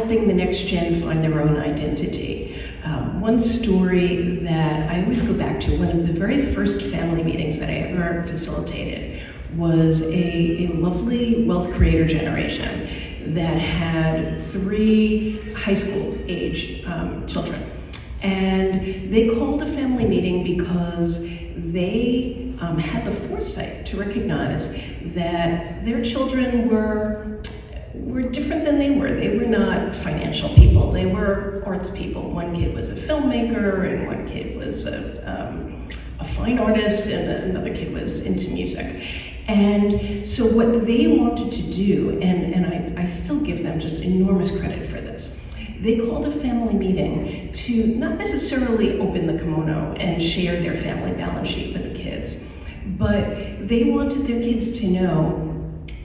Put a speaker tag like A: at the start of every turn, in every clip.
A: helping the next gen find their own identity. One story that I always go back to, one of the very first family meetings that I ever facilitated was a lovely wealth creator generation that had 3 high school age children. And they called a family meeting because they had the foresight to recognize that their children were different than they were. They were not financial people, they were arts people. One kid was a filmmaker, and one kid was a fine artist, and another kid was into music. And so what they wanted to do, and I still give them just enormous credit for this, they called a family meeting to not necessarily open the kimono and share their family balance sheet with the kids, but they wanted their kids to know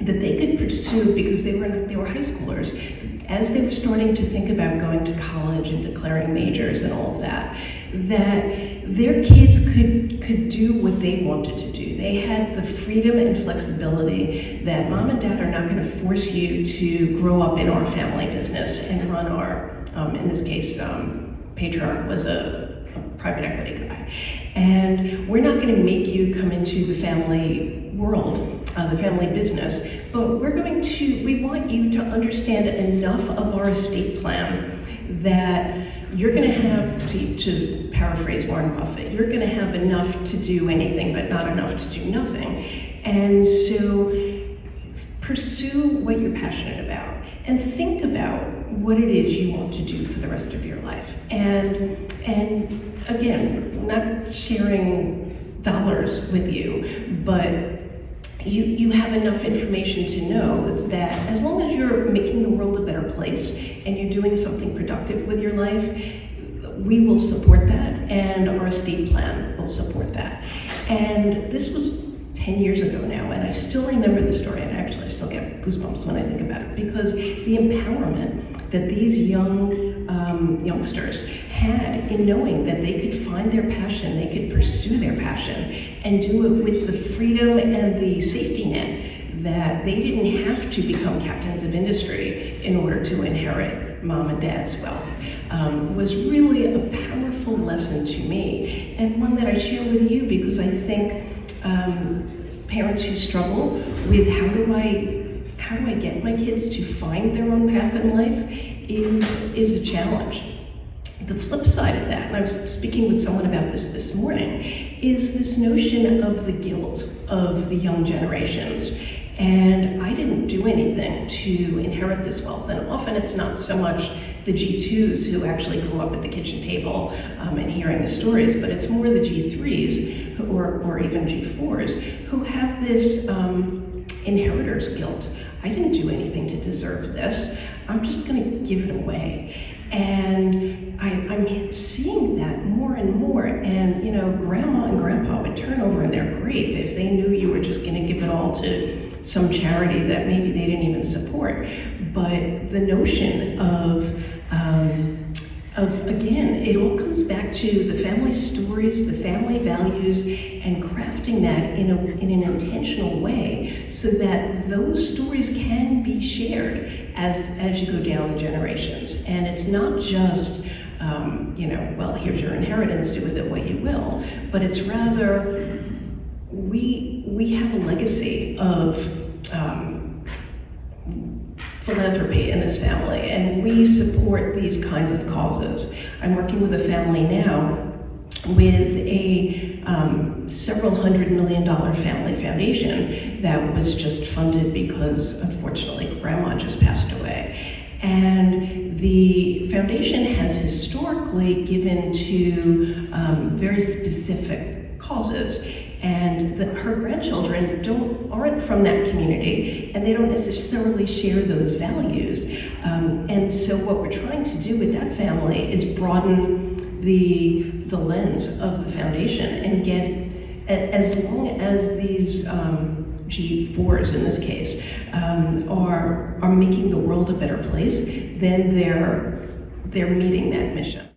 A: that they could pursue, because they were high schoolers, as they were starting to think about going to college and declaring majors and all of that, that their kids could do what they wanted to do. They had the freedom and flexibility that mom and dad are not going to force you to grow up in our family business and run our, in this case, patriarch was a private equity guy. And we're not going to make you come into the family world, the family business, but we want you to understand enough of our estate plan that you're going to have, to paraphrase Warren Buffett, you're going to have enough to do anything, but not enough to do nothing. And so pursue what you're passionate about and think about what it is you want to do for the rest of your life. And again, not sharing dollars with you, but you have enough information to know that as long as you're making the world a better place and you're doing something productive with your life, we will support that, and our estate plan will support that. And this was 10 years ago now, and I still remember the story, and actually I still get goosebumps when I think about it, because the empowerment that these youngsters had in knowing that they could find their passion, they could pursue their passion, and do it with the freedom and the safety net that they didn't have to become captains of industry in order to inherit mom and dad's wealth, was really a powerful lesson to me, and one that I share with you, because I think parents who struggle with how do I get my kids to find their own path in life is a challenge. The flip side of that, and I was speaking with someone about this morning, is this notion of the guilt of the young generations. And I didn't do anything to inherit this wealth, and often it's not so much the G2s who actually grew up at the kitchen table and hearing the stories, but it's more the G3s or even G4s who have this inheritor's guilt. I didn't do anything to deserve this. I'm just going to give it away. And I'm seeing that more and more. And grandma and grandpa would turn over in their grave if they knew you were just going to give it all to some charity that maybe they didn't even support. But the notion of again, it all comes back to the family stories, the family values, and crafting that in an intentional way so that those stories can be shared as you go down the generations. And it's not just, well, here's your inheritance, do with it what you will, but it's rather, we have a legacy of philanthropy in this family, and we support these kinds of causes. I'm working with a family now with a several $100 million family foundation that was just funded because, unfortunately, grandma just passed away. And the foundation has historically given to very specific causes. And her grandchildren aren't from that community, and they don't necessarily share those values. And so what we're trying to do with that family is broaden the lens of the foundation and get, as long as these G4s in this case are making the world a better place, then they're meeting that mission.